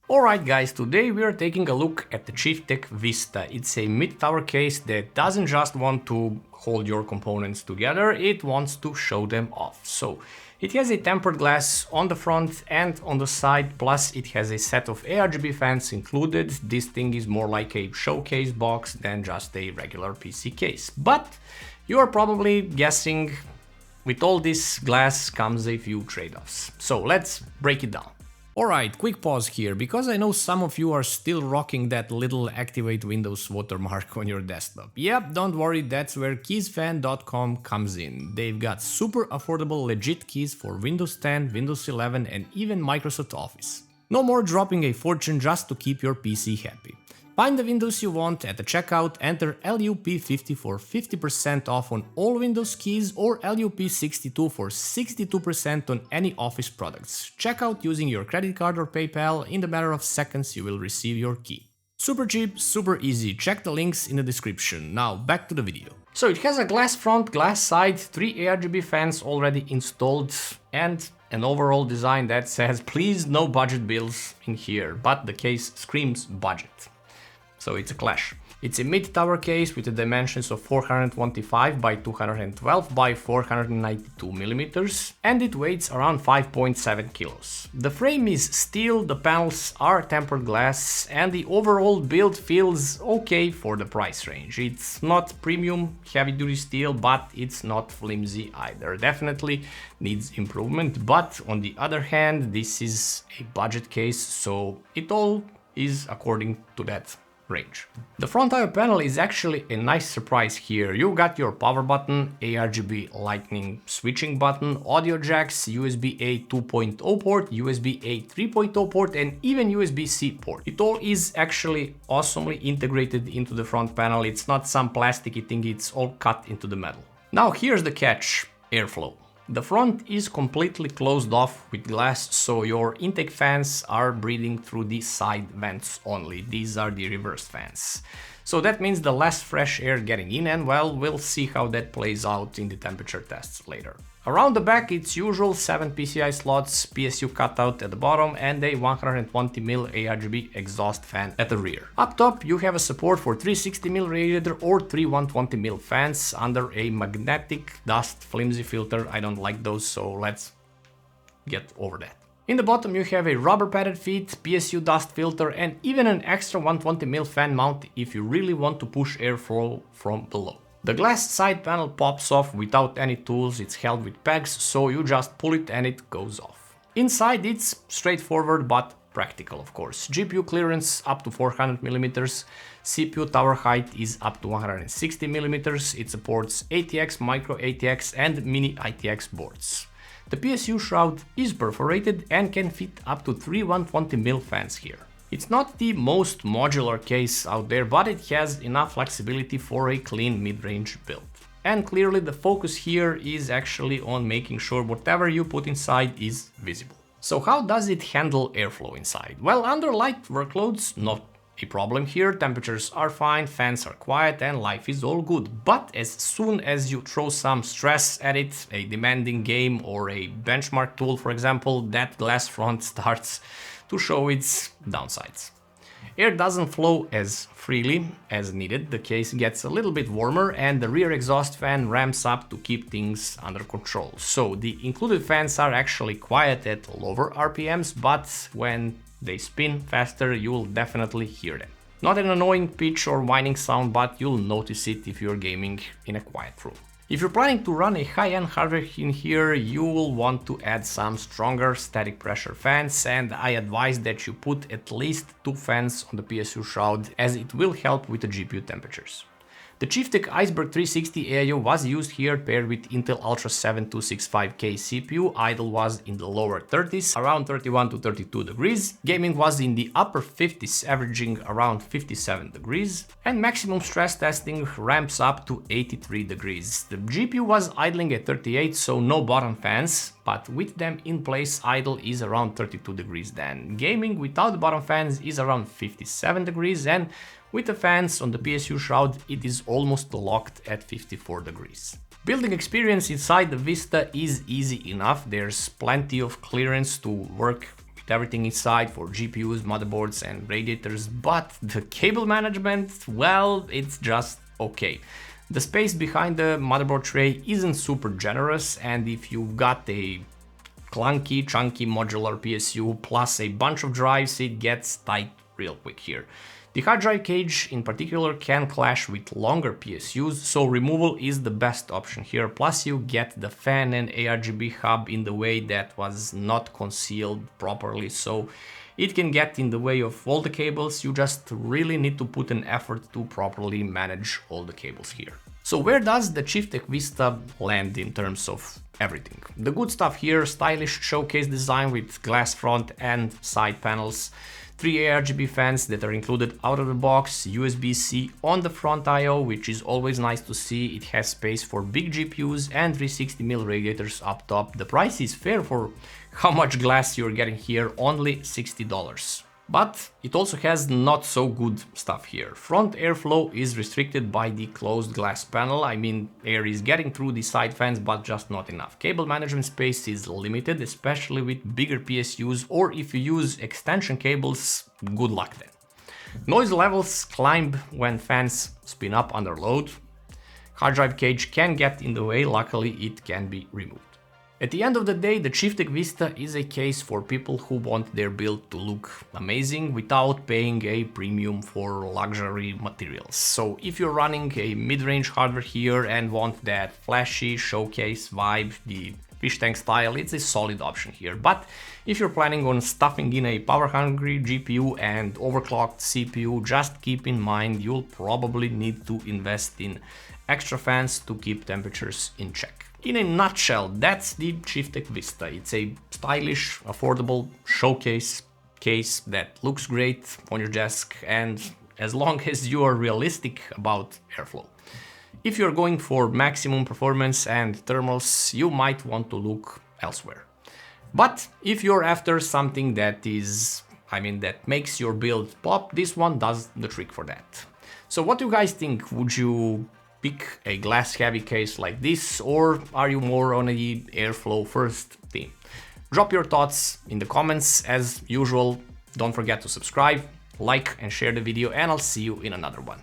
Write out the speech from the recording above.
Alright guys, today we are taking a look at the Chieftec Vista. It's a mid-tower case that doesn't just want to hold your components together, it wants to show them off. So it has a tempered glass on the front and on the side, plus it has a set of RGB fans included. This thing is more like a showcase box than just a regular PC case. But you are probably guessing, with all this glass comes a few trade-offs. So let's break it down. Alright, quick pause here, because I know some of you are still rocking that little Activate Windows watermark on your desktop. Yep, don't worry, that's where keysfan.com comes in. They've got super affordable legit keys for Windows 10, Windows 11 and even Microsoft Office. No more dropping a fortune just to keep your PC happy. Find the Windows you want at the checkout, enter LUP50 for 50% off on all Windows keys or LUP62 for 62% on any Office products. Check out using your credit card or PayPal, in the matter of seconds you will receive your key. Super cheap, super easy, check the links in the description. Now back to the video. So it has a glass front, glass side, 3 RGB fans already installed and an overall design that says please no budget bills in here, but the case screams budget. So it's a clash. It's a mid-tower case with the dimensions of 425 by 212 by 492 millimeters, and it weighs around 5.7 kilos. The frame is steel, the panels are tempered glass, and the overall build feels okay for the price range. It's not premium heavy-duty steel, but it's not flimsy either. Definitely needs improvement, but on the other hand, this is a budget case, so it all is according to that range. The front I/O panel is actually a nice surprise here. You got your power button, RGB lightning switching button, audio jacks, USB-A 2.0 port, USB-A 3.0 port and even USB-C port. It all is actually awesomely integrated into the front panel. It's not some plasticky thing, it's all cut into the metal. Now here's the catch: airflow. The front is completely closed off with glass, so your intake fans are breathing through the side vents only. These are the reverse fans. So that means the less fresh air getting in, and well, we'll see how that plays out in the temperature tests later. Around the back it's usual 7 PCI slots, PSU cutout at the bottom and a 120mm RGB exhaust fan at the rear. Up top you have a support for 360mm radiator or 3 120mm fans under a magnetic dust flimsy filter. I don't like those, so let's get over that. In the bottom you have a rubber padded feet, PSU dust filter and even an extra 120mm fan mount if you really want to push airflow from below. The glass side panel pops off without any tools, it's held with pegs, so you just pull it and it goes off. Inside it's straightforward but practical, of course. GPU clearance up to 400mm, CPU tower height is up to 160mm, it supports ATX, micro ATX and mini ITX boards. The PSU shroud is perforated and can fit up to 3 120mm fans here. It's not the most modular case out there, but it has enough flexibility for a clean mid-range build. And clearly the focus here is actually on making sure whatever you put inside is visible. So how does it handle airflow inside? Well, under light workloads, not a problem here, temperatures are fine, fans are quiet and life is all good. But as soon as you throw some stress at it, a demanding game or a benchmark tool for example, that glass front starts to show its downsides. Air doesn't flow as freely as needed, the case gets a little bit warmer and the rear exhaust fan ramps up to keep things under control. So the included fans are actually quiet at lower RPMs, but when they spin faster you'll definitely hear them. Not an annoying pitch or whining sound, but you'll notice it if you're gaming in a quiet room. If you're planning to run a high-end hardware in here, you will want to add some stronger static pressure fans, and I advise that you put at least 2 fans on the PSU shroud, as it will help with the GPU temperatures. The Chieftec Iceberg 360 AIO was used here paired with Intel Ultra 7 265K CPU, idle was in the lower 30s, around 31 to 32 degrees, gaming was in the upper 50s, averaging around 57 degrees, and maximum stress testing ramps up to 83 degrees. The GPU was idling at 38, so no bottom fans, but with them in place idle is around 32 degrees then. Gaming without bottom fans is around 57 degrees and with the fans on the PSU shroud it is almost locked at 54 degrees. Building experience inside the Vista is easy enough, there's plenty of clearance to work everything inside for GPUs, motherboards and radiators, but the cable management, well, it's just okay. The space behind the motherboard tray isn't super generous, and if you've got a clunky, chunky modular PSU plus a bunch of drives, it gets tight real quick here. The hard drive cage in particular can clash with longer PSUs, so removal is the best option here. Plus you get the fan and ARGB hub in the way that was not concealed properly, so it can get in the way of all the cables. You just really need to put an effort to properly manage all the cables here. So where does the Chieftec Vista land in terms of everything? The good stuff here: stylish showcase design with glass front and side panels, 3 RGB fans that are included out of the box, USB-C on the front I/O, which is always nice to see. It has space for big GPUs and 360mm radiators up top. The price is fair for how much glass you're getting here, only $60. But it also has not so good stuff here. Front airflow is restricted by the closed glass panel. I mean, air is getting through the side fans, but just not enough. Cable management space is limited, especially with bigger PSUs, or if you use extension cables, good luck then. Noise levels climb when fans spin up under load. Hard drive cage can get in the way, luckily it can be removed. At the end of the day, the Chieftec Vista is a case for people who want their build to look amazing without paying a premium for luxury materials. So if you're running a mid-range hardware here and want that flashy showcase vibe, the fish tank style, it's a solid option here. But if you're planning on stuffing in a power-hungry GPU and overclocked CPU, just keep in mind you'll probably need to invest in extra fans to keep temperatures in check. In a nutshell, that's the Chieftec Vista. It's a stylish, affordable showcase case that looks great on your desk, and as long as you are realistic about airflow. If you're going for maximum performance and thermals, you might want to look elsewhere. But if you're after something that that makes your build pop, this one does the trick for that. So what do you guys think? Would you pick a glass heavy case like this, or are you more on a airflow first theme? Drop your thoughts in the comments. As usual, don't forget to subscribe, like and share the video, and I'll see you in another one.